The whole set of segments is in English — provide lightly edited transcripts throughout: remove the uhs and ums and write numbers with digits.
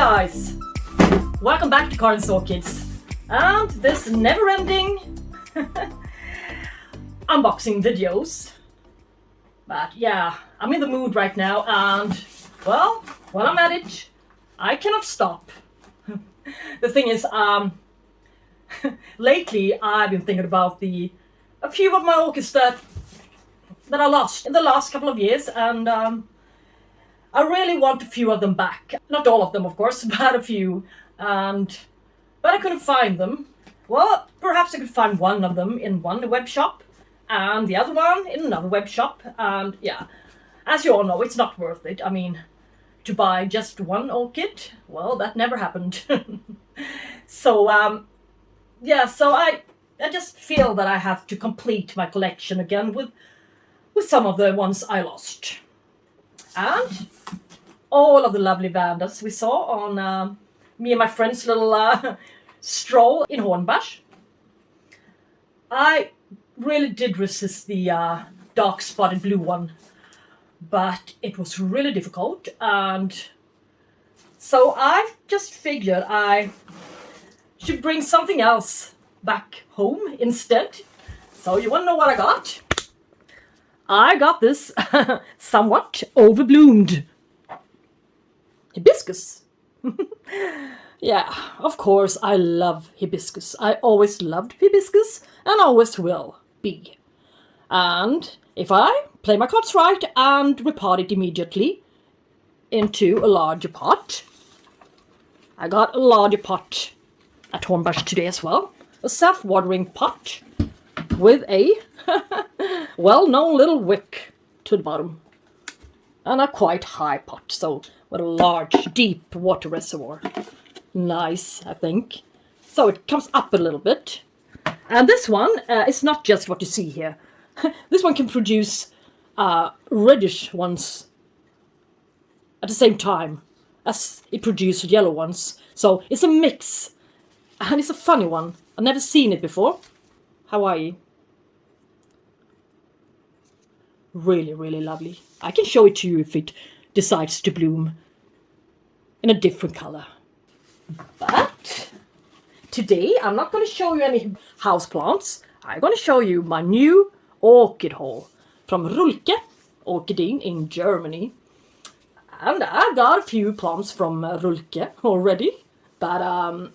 guys! Welcome back to Karins Orchids and this never-ending unboxing videos. But yeah, I'm in the mood right now and, well, while I'm at it, I cannot stop. The thing is, lately I've been thinking about a few of my orchids that I lost in the last couple of years, and I really want a few of them back. Not all of them, of course, but a few. But I couldn't find them. Well, perhaps I could find one of them in one web shop and the other one in another web shop. And yeah, as you all know, it's not worth it. I mean, to buy just one orchid, well, that never happened. So yeah, so I just feel that I have to complete my collection again with some of the ones I lost. And all of the lovely vandas we saw on me and my friend's little stroll in Hornbach. I really did resist the dark spotted blue one, but it was really difficult, and so I just figured I should bring something else back home instead. So you want to know what I got? I got this somewhat overbloomed hibiscus. Yeah, of course I love hibiscus. I always loved hibiscus and always will be. And if I play my cards right and repot it immediately into a larger pot, I got a larger pot at Hornbach today as well. A self-watering pot with a well-known little wick to the bottom. And a quite high pot, so with a large, deep water reservoir. Nice, I think. So it comes up a little bit. And this one is not just what you see here. This one can produce reddish ones at the same time as it produces yellow ones. So it's a mix. And it's a funny one. I've never seen it before. Hawaii. Really, really lovely. I can show it to you if it decides to bloom in a different color. But today I'm not going to show you any houseplants. I'm going to show you my new orchid haul from Röllke Orchideen in Germany. And I've got a few plants from Röllke already, but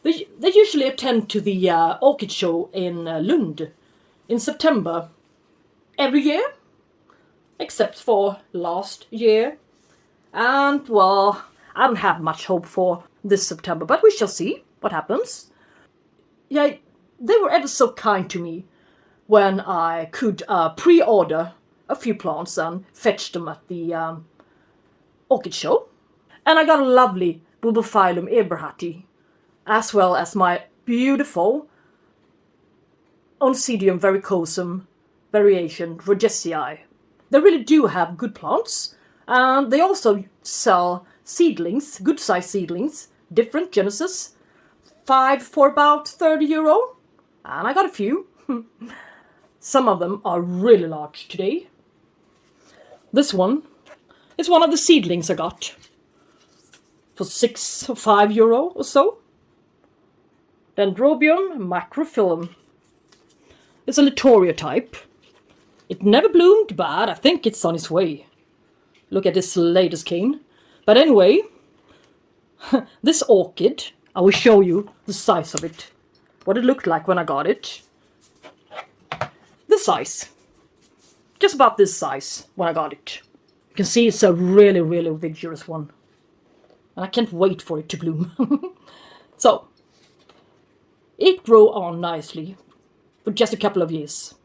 they usually attend to the orchid show in Lund in September every year, except for last year. And well, I don't have much hope for this September, but we shall see what happens. Yeah, they were ever so kind to me when I could pre-order a few plants and fetch them at the orchid show. And I got a lovely Bulbophyllum eberhardti, as well as my beautiful Oncidium verrucosum variation Rhogesii. They really do have good plants, and they also sell seedlings, good size seedlings, different genesis, 5 for about €30, and I got a few. Some of them are really large today. This one is one of the seedlings I got for €6 or €5 or so. Dendrobium macrophyllum. It's a Litoria type. It never bloomed, but I think it's on its way. Look at this latest cane. But anyway, this orchid, I will show you the size of it. What it looked like when I got it. The size. Just about this size when I got it. You can see it's a really, really vigorous one. And I can't wait for it to bloom. So, it grew on nicely for just a couple of years'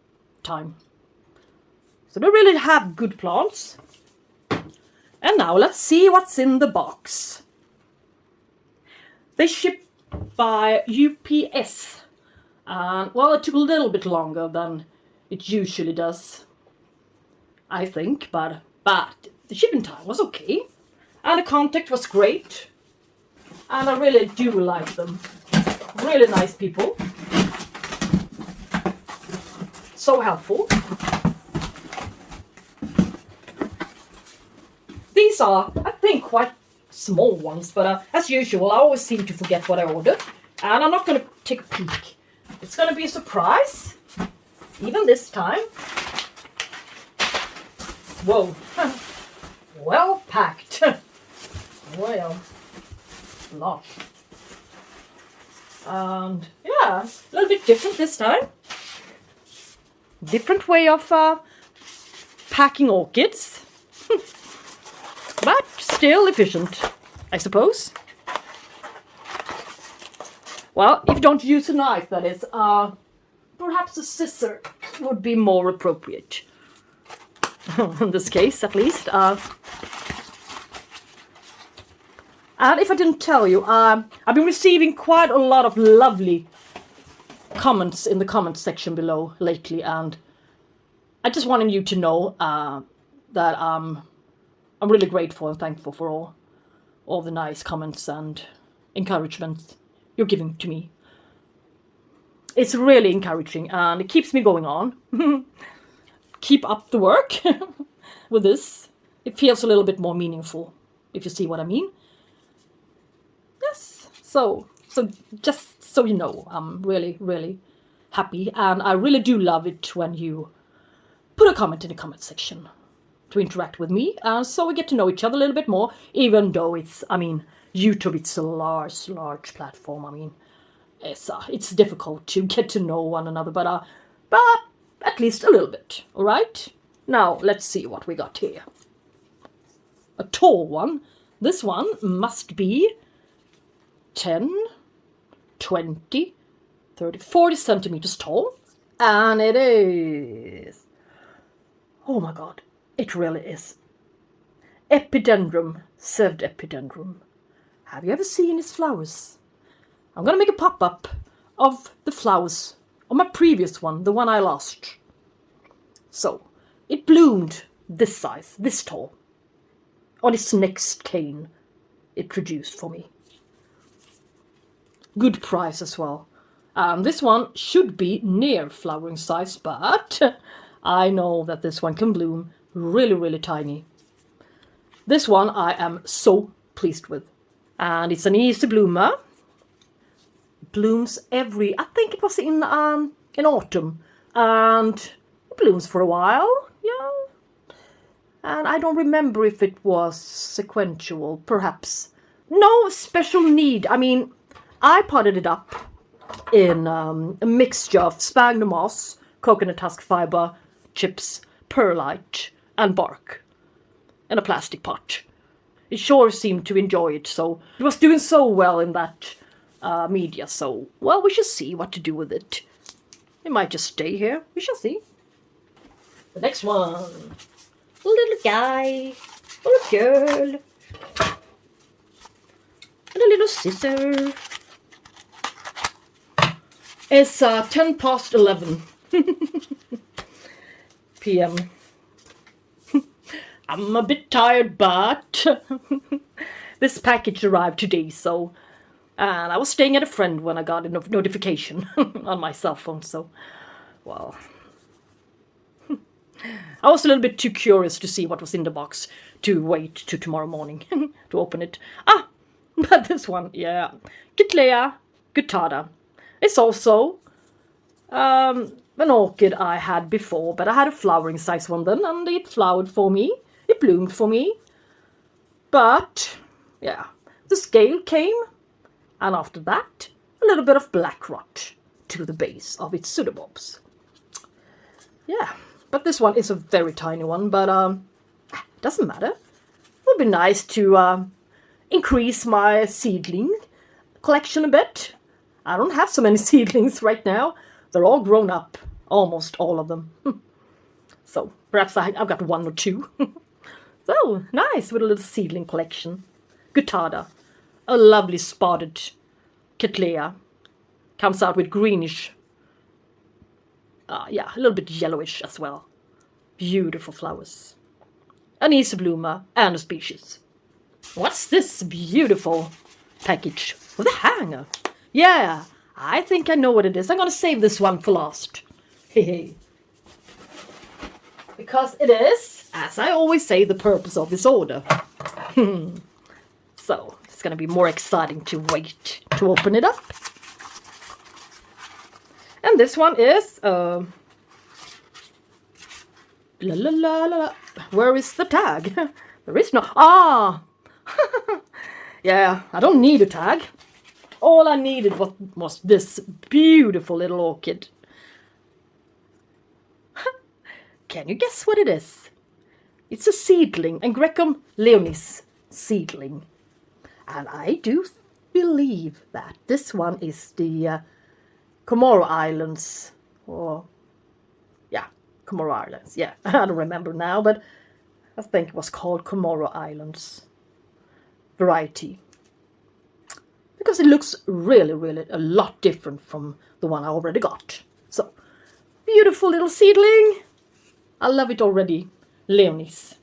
time. So they really have good plants. And now let's see what's in the box. They ship by UPS. And well, it took a little bit longer than it usually does, I think, but the shipping time was okay. And the contact was great. And I really do like them. Really nice people. So helpful. These are, I think, quite small ones, but as usual, I always seem to forget what I ordered. And I'm not going to take a peek. It's going to be a surprise, even this time. Whoa, well packed. Well, large. And yeah, a little bit different this time. Different way of packing orchids. But still efficient, I suppose. Well, if you don't use a knife, that is, perhaps a scissor would be more appropriate. In this case, at least. And if I didn't tell you, I've been receiving quite a lot of lovely comments in the comment section below lately, and I just wanted you to know that I'm really grateful and thankful for all the nice comments and encouragement you're giving to me. It's really encouraging and it keeps me going on. Keep up the work with this. It feels a little bit more meaningful, if you see what I mean. Yes, so just so you know, I'm really, really happy, and I really do love it when you put a comment in the comment section to interact with me, and so we get to know each other a little bit more, even though it's, I mean, YouTube, it's a large platform. I mean, it's difficult to get to know one another, but at least a little bit, all right? Now, let's see what we got here. A tall one. This one must be 10, 20, 30, 40 centimeters tall. And it is... Oh my god, it really is. Epidendrum, served epidendrum. Have you ever seen its flowers? I'm going to make a pop-up of the flowers on my previous one, the one I lost. So, it bloomed this size, this tall, on its next cane it produced for me. Good price as well. This one should be near flowering size, but I know that this one can bloom really, really tiny. This one I am so pleased with. And it's an easy bloomer. Blooms every, I think it was in autumn. And it blooms for a while, yeah. And I don't remember if it was sequential, perhaps. No special need. I mean, I potted it up in a mixture of sphagnum moss, coconut husk fiber, chips, perlite, and bark, in a plastic pot. It sure seemed to enjoy it, so it was doing so well in that media, so, well, we shall see what to do with it. It might just stay here, we shall see. The next one, a little guy, or a girl, and a little scissor. It's 10 past 11 p.m. I'm a bit tired, but this package arrived today, so... And I was staying at a friend when I got a notification on my cell phone, so... Well... I was a little bit too curious to see what was in the box to wait to tomorrow morning to open it. Ah! But this one, yeah. Cattleya gutata. It's also an orchid I had before, but I had a flowering size one then, and it flowered for me. It bloomed for me. But, yeah, the scale came, and after that, a little bit of black rot to the base of its pseudobulbs. Yeah, but this one is a very tiny one, but doesn't matter. It would be nice to increase my seedling collection a bit. I don't have so many seedlings right now. They're all grown up, almost all of them. So perhaps I've got one or two. So nice with a little seedling collection. Gutata, a lovely spotted Cattleya, comes out with greenish, yeah, a little bit yellowish as well. Beautiful flowers. An easy bloomer and a species. What's this beautiful package with a hanger? Yeah, I think I know what it is. I'm going to save this one for last. Hey. Because it is, as I always say, the purpose of this order. So it's going to be more exciting to wait to open it up. And this one is la la la la. Where is the tag? There is no. Ah, yeah. I don't need a tag. All I needed was this beautiful little orchid. Can you guess what it is? It's a seedling, Angrecum leonis seedling. And I do believe that this one is the Comoro Islands. Or, yeah, Comoro Islands. Yeah, I don't remember now, but I think it was called Comoro Islands variety. Because it looks really, really a lot different from the one I already got. So, beautiful little seedling. I love it already. Leonis.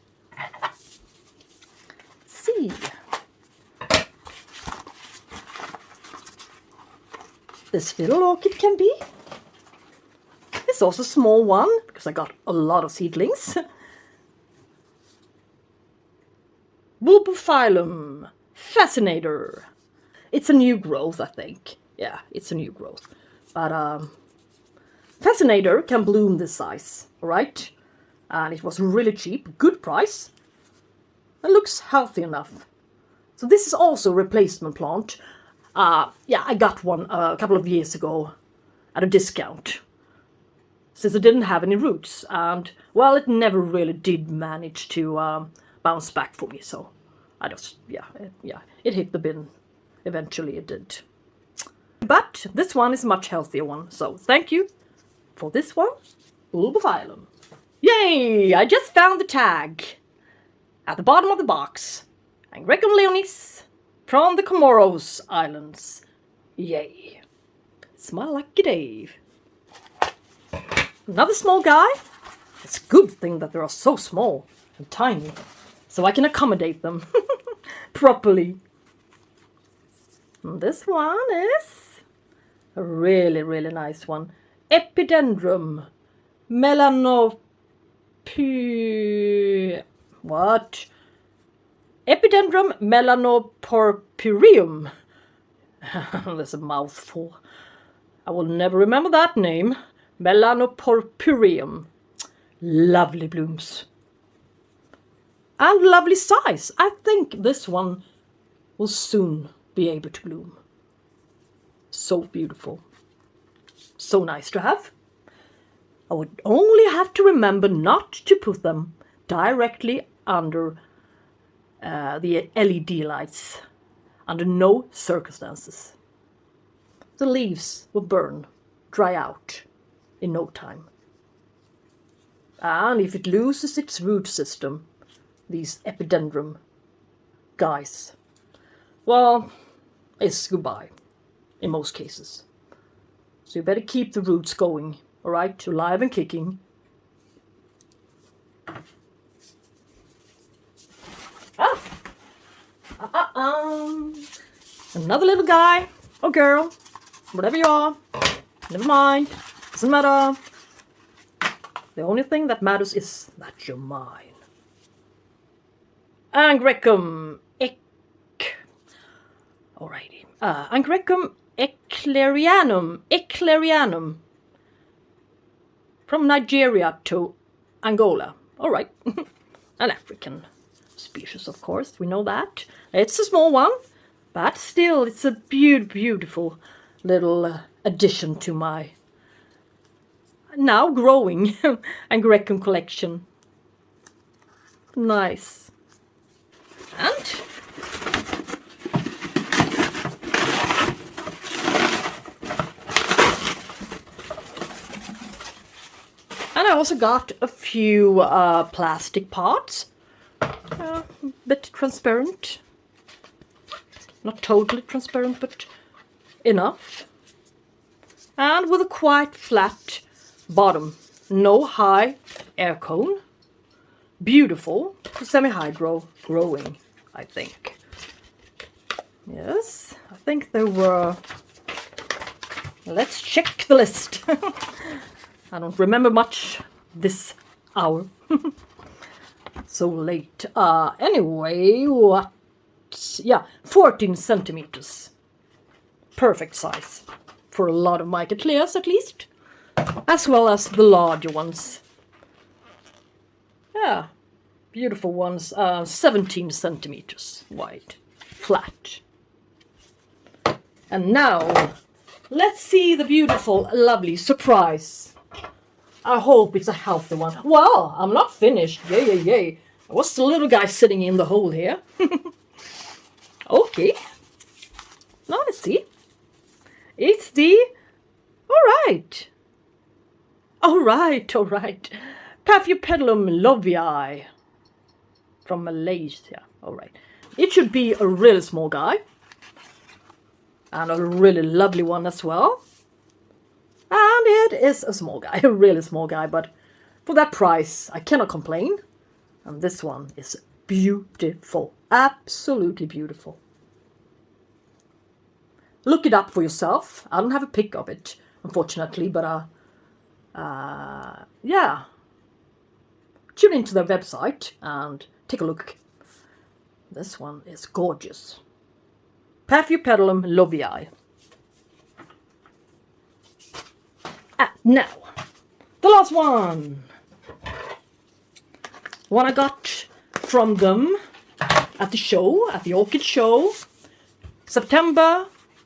See. This little orchid can be. It's also a small one, because I got a lot of seedlings. Bulbophyllum. Fascinator. It's a new growth, I think. Yeah, it's a new growth. But Fascinator can bloom this size, alright? And it was really cheap, good price. It looks healthy enough. So this is also a replacement plant. Yeah, I got one a couple of years ago at a discount. Since it didn't have any roots. And, well, it never really did manage to bounce back for me. So I just, yeah, it hit the bin. Eventually it did. But this one is a much healthier one. So thank you for this one. Bulbophyllum. Yay! I just found the tag. At the bottom of the box. Angrecum leonis from the Comoros Islands. Yay. It's my lucky day. Another small guy. It's a good thing that they are so small and tiny. So I can accommodate them properly. This one is a really, really nice one. Epidendrum. What? Epidendrum Melanoporphyreum. That's a mouthful. I will never remember that name. Melanoporphyreum. Lovely blooms. And lovely size. I think this one will soon be able to bloom. So beautiful. So nice to have. I would only have to remember not to put them directly under the LED lights. Under no circumstances. The leaves will burn, dry out in no time. And if it loses its root system, these epidendrum guys, well, it's goodbye in most cases. So you better keep the roots going, alright, alive and kicking. Another little guy or girl, whatever you are, never mind, doesn't matter. The only thing that matters is that you're mine. Angrecum Alrighty. Angrecum eclerianum. From Nigeria to Angola. Alright. An African species, of course. We know that. It's a small one. But still, it's a beautiful little addition to my now growing Angrecum collection. Nice. And I also got a few plastic pots. A bit transparent. Not totally transparent, but enough. And with a quite flat bottom. No high air cone. Beautiful. Semi-hydro growing, I think. Yes, I think there were... Let's check the list. I don't remember much this hour. So late. Anyway, what yeah, 14 centimeters. Perfect size for a lot of my Cattleyas at least, as well as the larger ones. Yeah, beautiful ones, 17 centimeters wide, flat. And now, let's see the beautiful, lovely surprise. I hope it's a healthy one. Well, I'm not finished. Yay, yay, yay. What's the little guy sitting in the hole here? Okay. Now let's see. It's the... Alright. Paphiopedlum lovii. From Malaysia. Alright. It should be a really small guy. And a really lovely one as well. And it is a small guy. A really small guy. But for that price, I cannot complain. And this one is beautiful. Absolutely beautiful. Look it up for yourself. I don't have a pic of it, unfortunately, but yeah. Tune into their website and take a look. This one is gorgeous. Paphiopedlum lovii. Now, the last one. One I got from them at the show, at the Orchid show, September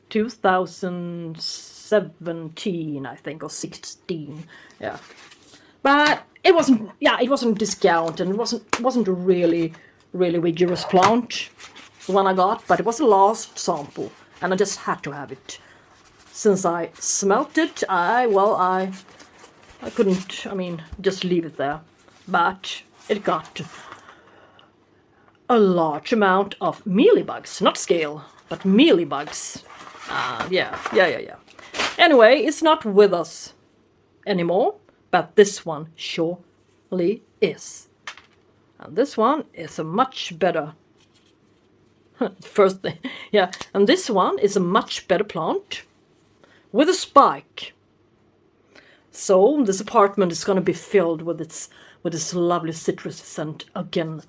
2017, I think, or 16. Yeah, but it wasn't. Yeah, it wasn't discount, and it wasn't a really vigorous plant, the one I got. But it was the last sample, and I just had to have it. Since I smelt it, I couldn't. I mean, just leave it there. But it got a large amount of mealybugs, not scale, but mealybugs. Yeah. Anyway, it's not with us anymore, but this one surely is. And this one is a much better, first thing, yeah, and this one is a much better plant with a spike. So this apartment is going to be filled with this lovely citrus scent again.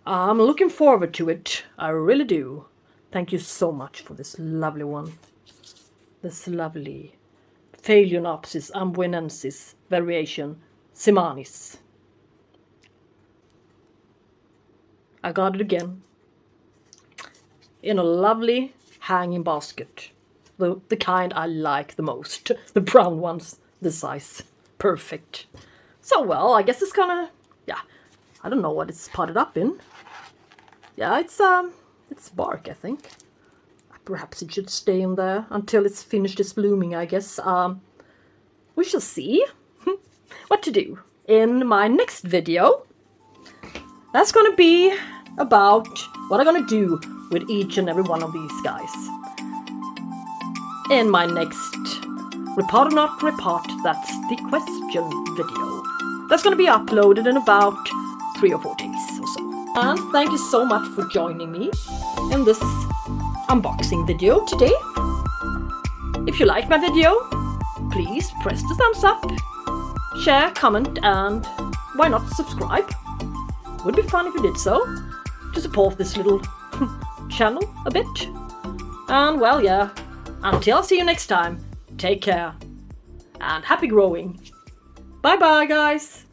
I'm looking forward to it. I really do. Thank you so much for this lovely one. This lovely Phalenopsis Amboinensis variation Simanis. I got it again in a lovely hanging basket. The kind I like the most. The brown ones, this size. Perfect. So, well, I guess it's gonna... Yeah, I don't know what it's potted up in. Yeah, it's bark, I think. Perhaps it should stay in there until it's finished its blooming, I guess. We shall see what to do in my next video. That's gonna be about what I'm gonna do with each and every one of these guys. In my next Repot or Not Repot, that's the question video. That's gonna be uploaded in about 3 or 4 days or so. And thank you so much for joining me in this unboxing video today. If you like my video, please press the thumbs up, share, comment, and why not subscribe? Would be fun if you did so, to support this little channel a bit. And well, yeah, until I see you next time, take care and happy growing. Bye bye, guys.